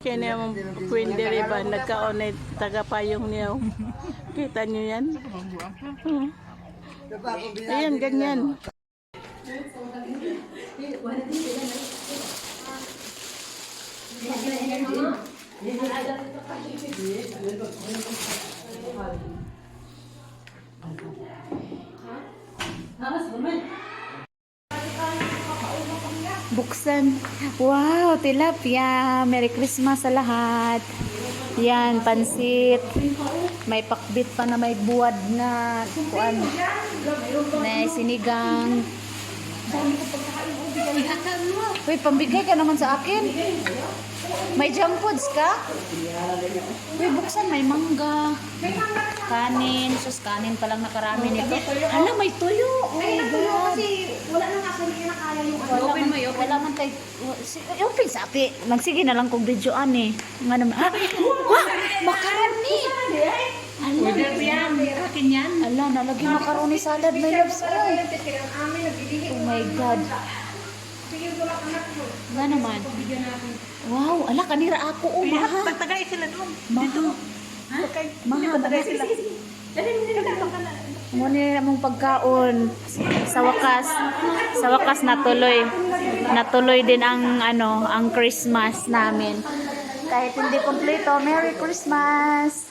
Kaya mong pwede rin ba? Nagka-onay taga-payong niya. Kita nyo yan? Ayan, ganyan. Buksan. Wow, tilapia. Merry Christmas sa lahat. Yan, pansit. May pakbit pa na may buwad na kuan. May sinigang. Uy, pambigay ka naman sa akin. May junk foods ka? Uy, buksan. May mangga. Kanin. Sus, kanin pa lang nakarami nito. Hala, may tuyo. Oh my God. Wala na nga kasi na kaya yung Open mo, open. Wala man tayo. Open sa api. Magsige na lang kung videoan eh. Nga naman. Macaroni! Ala, akin yan. ala, nalagyan macaroni salad. May loves ko. Oh my God. Nga naman. Wow, ala, kanira ako. Oh, maha. Tagay sila doon. Maha. Maha. Tagay sila. Muna mong pagkaon sa wakas natuloy din ang ang Christmas namin kahit hindi kompleto. Merry Christmas.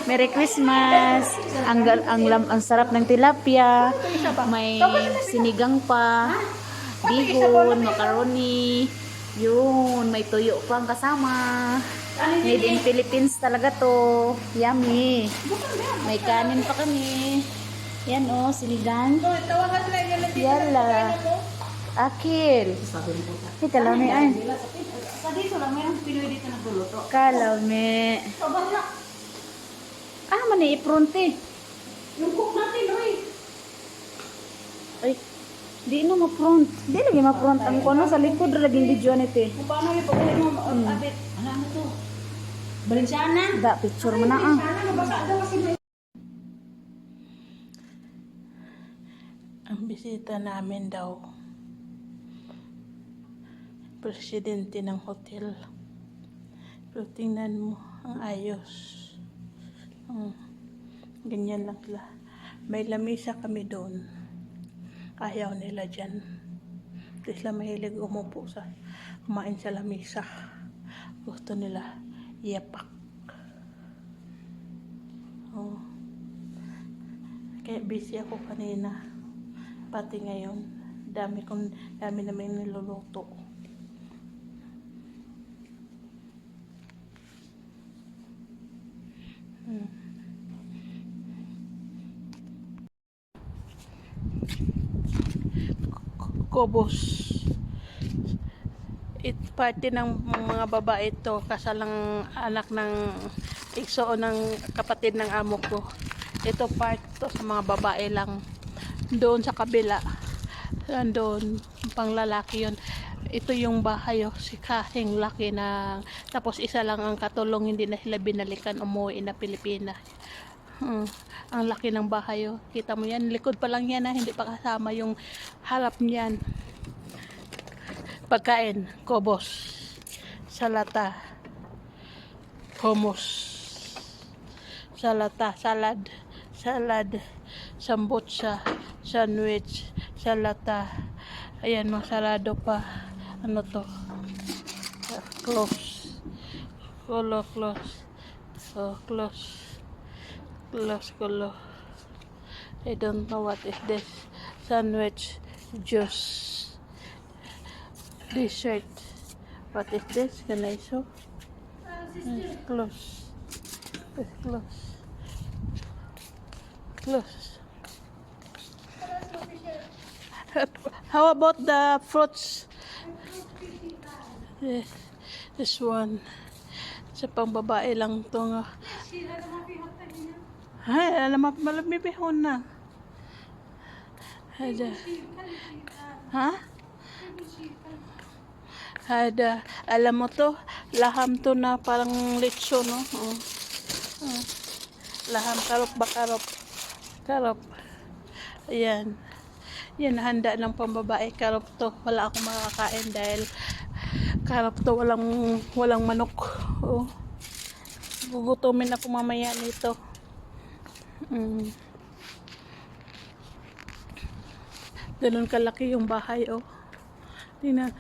Merry Christmas. Ang sarap ng tilapia, may sinigang pa, bihon, macaroni, yun, may tuyo pa ang kasama. Made in Philippines talaga to. Yummy. May kanin pa kami. Yan oh, sinigang. Yala. Akil. Kalaw me ay. Sa dito lang, mayroong Pinoy dito nagluluto. Kalaw me. Ah, mani ipronte. Yung cook natin, oy. Ay, di no ma-front. Di lagi ma-front ang kono sa likod ra laging video nito eh. Kung paano yung pagkalit mo, abit. Ano to? Balenciana. Da picture mo na ah. Sana nabasa daw kasi may... Ang bisita namin daw, presidente ng hotel. Pero tingnan mo, ang ayos. Ganyan lang sila. May lamisa kami doon. Ayaw nila dyan. Hindi sila mahilig umupo sa kumain sa lamisa. Gusto nila yapak. Oh. Kaya busy ako kanina. Pati ngayon. Dami namin niluluto. Kobos. Party ng mga babae ito, kasalang anak ng ikso ng kapatid ng amo ko. Ito part to sa mga babae lang. Doon sa kabila, doon pang lalaki yun. Ito yung bahay, si kasing laki na, tapos isa lang ang katulong, hindi na sila binalikan, umuwi na Pilipinas. Ang laki ng bahay, kita mo yan, likod pa lang yan, hindi pa kasama yung harap niyan. Pagkain, kobos, salata, hummus, salata, salad, sambutsa, sandwich, salata, ayan, masarado pa, ano to, close, I don't know what is this. Sandwich, juice, dessert. What is this? Can I show? Close. How about the fruits? This one. Sa pang babae lang to nga. Ay, alam mo, malabibihon na. Ada. Ha? Ada. Alam mo to, laham to na parang litso, no? Laham, karop ba karop? Karop. Ayan. Yan, handa ng pambabae. Karop to. Wala akong makakain dahil karop to walang manok. Oh. Gugutumin ako mamaya nito. Ganun kalaki yung bahay, oh. Tingnan,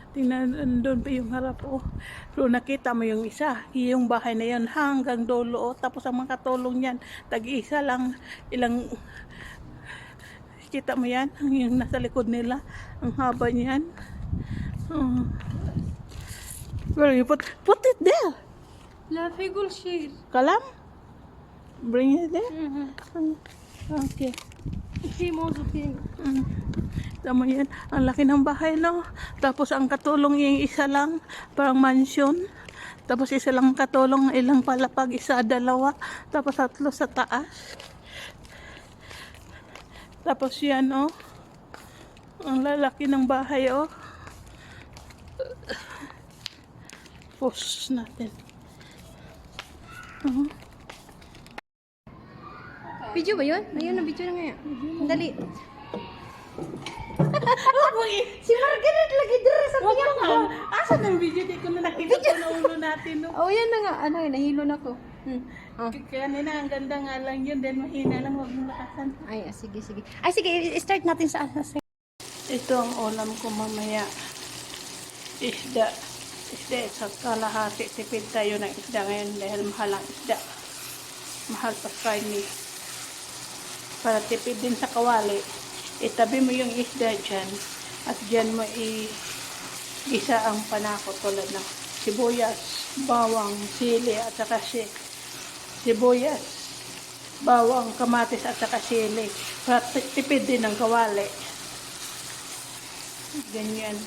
doon pa yung harap, oh. So, nakita mo yung isa, yung bahay na yun, hanggang dulo, oh. Tapos ang mga katulong yan, tag-isa lang, kita mo yan, yung nasa likod nila, ang haba niyan. Well, you put it there. لا في كل شيء. Kalam? Bring it there. Okay. في موظفين. Tama yan. Ang laki ng bahay, no? Tapos ang katulong yung isa lang, parang mansion. Tapos isa lang katulong, ilang palapag, isa, dalawa. Tapos 3 sa taas. Tapos yan, oh. Ang lalaki ng bahay, oh. Post natin. Video ba yun? Ayun, na video na nga yan. Dali. Si Margaret lagi dito sa piyak ko. Asan ang video? Di ko na nakita ko na ulo natin, no? Oh, yan na nga. Ano, nahilo na ko. Oh. Kanina, ang ganda nga lang yun. Then mahina lang, huwag mo lakasan. Ay, sige, sige. Ay, sige, start natin sa Ito ang ulam ko mamaya. Isda. Isda sa kalahati. Tipid tayo ng isda ngayon dahil mahal ang isda. Mahal pa karne. Para tipid din sa kawali. Itabi mo yung isda dyan. At dyan mo isa ang panako tulad ng sibuyas, bawang, sili at saka sibuyas, bawang, kamatis at saka sili. Para tipid din ng kawali. Ganyan.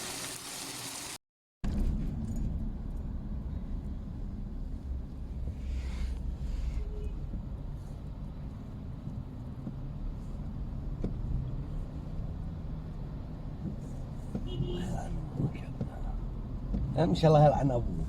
امشي الله يلعن ابوك.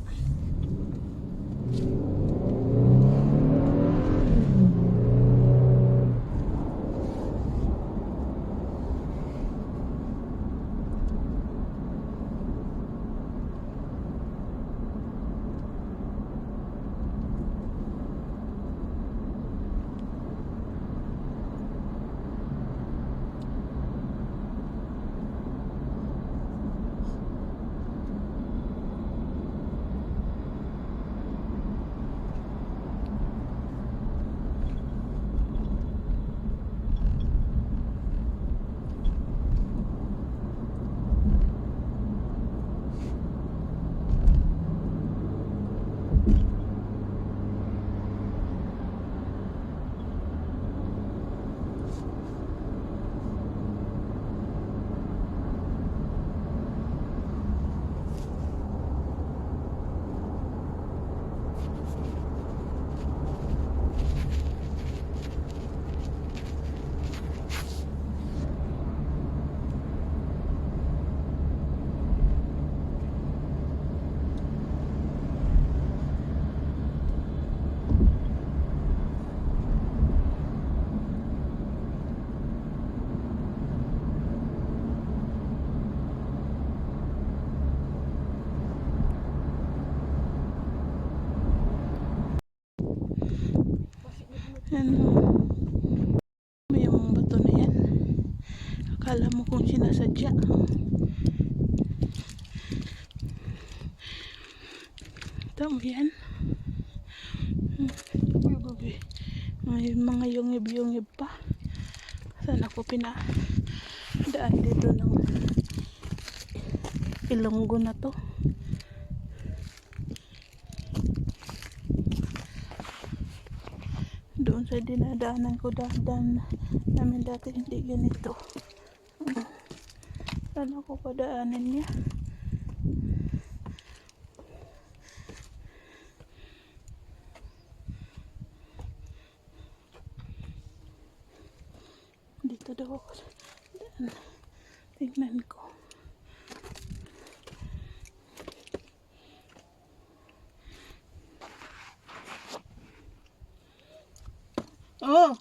Ano? May yung bato na yan. Akala mo kung sinasadya. Tama yan. Uy, babi. May mga yungib-yungib pa. Saan ako pinadaan dito ng ilonggo na to. Doon sa dinadaanan ko namin dati hindi ganito. Saan ako padaanin niya? Dito daw ako daan. Tingnan ko. Oh!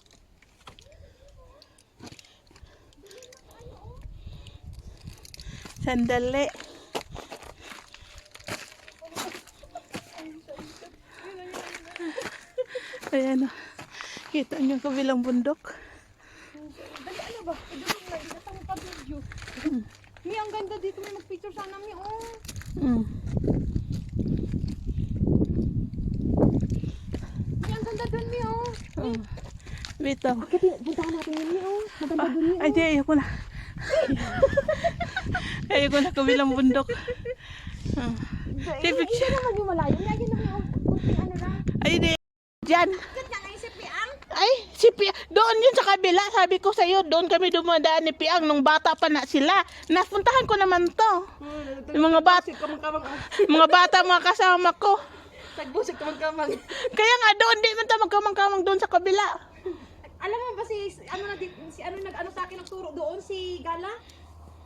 Sandali. Ayan o. Kita niyo yung kabilang bundok. Dali, ano ba? Idulog na, itatang pa video. Mi, ang ganda dito. May mag-picture sana, Mi. Oh. Mm. Mi, ang ganda dun, Mi. Oh. Mm. Bitaw. Puntahan natin yun, Mi. Oh. Maganda dun, Mi. Ay, di, ayoko na. Ayoko na kabilang bundok. Hindi naman yung malayo. Mi, ayun na, Mi. Oh. Kunting ano lang. Ay, di. Diyan. Ganda nga yung si Piang. Ay, si Piang. Doon yun sa kabila. Sabi ko sa'yo, doon kami dumadaan ni Piang nung bata pa na sila. Napuntahan ko naman to. Yung mga bata, mga bata, mga kasama ko. Tagbusik kamang-kamang. Kaya nga doon, di man tayo magkamang-kamang doon sa kabila. Alam mo ba si ano nag-ano sa akin nagturo doon si Gala?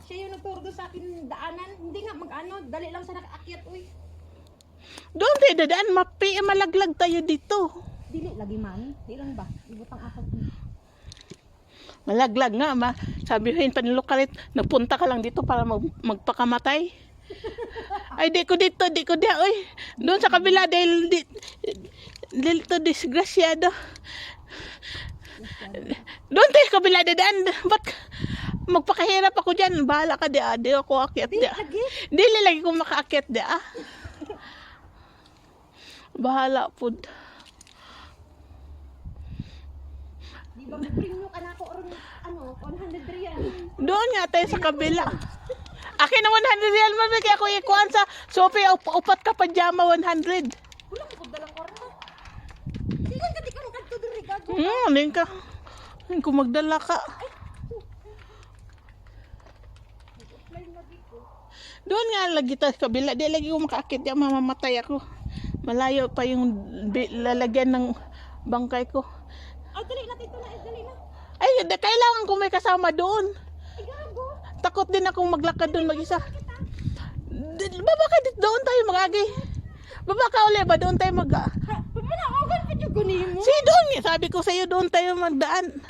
Siya yung nagturo doon sa akin daanan. Hindi nga mag-ano, dali lang sa nakaakyat uy. Doon tayo dadaan, malaglag tayo dito. Dili lagi man. Di lang ba? Ibutang ako. Malaglag nga, sabihin panilukalit, nagpunta ka lang dito para magpakamatay. Ay, di ko dito, oy. Doon sa kabila, dahil dito disgrasyado. Doon tayo kabila dadaan. Ba't magpakahirap ako dyan? Bahala ka di, di ako akyat di. Dili lagi ko makaakyat di, Bahala po. Di ba may premium ka na ako or ano, 100 real. Doon nga tayo sa kabila. Akin na 100 real man, kaya ako ikuan sa Sophie, upat ka pajama 100. Wala ko dalang kwarta. Sigan ka di ka magkadto diri gago. Alin ka. Alin ko magdala ka. Doon nga lagi tayo sa kabila. Di lagi ko makaakit. Di mamamatay ako. Malayo pa yung lalagyan ng bangkay ko. Ay dali na dito na, dali na. Ay, kailangan ko may kasama doon. Ay gago. Takot din akong maglakad doon mag-isa. Baba ka dito, doon tayo mag-agi. Baba ka uli ba? Doon tayo Pamanaogan pa jud ko nimo. Si doon, sabi ko sa'yo, doon tayo magdaan.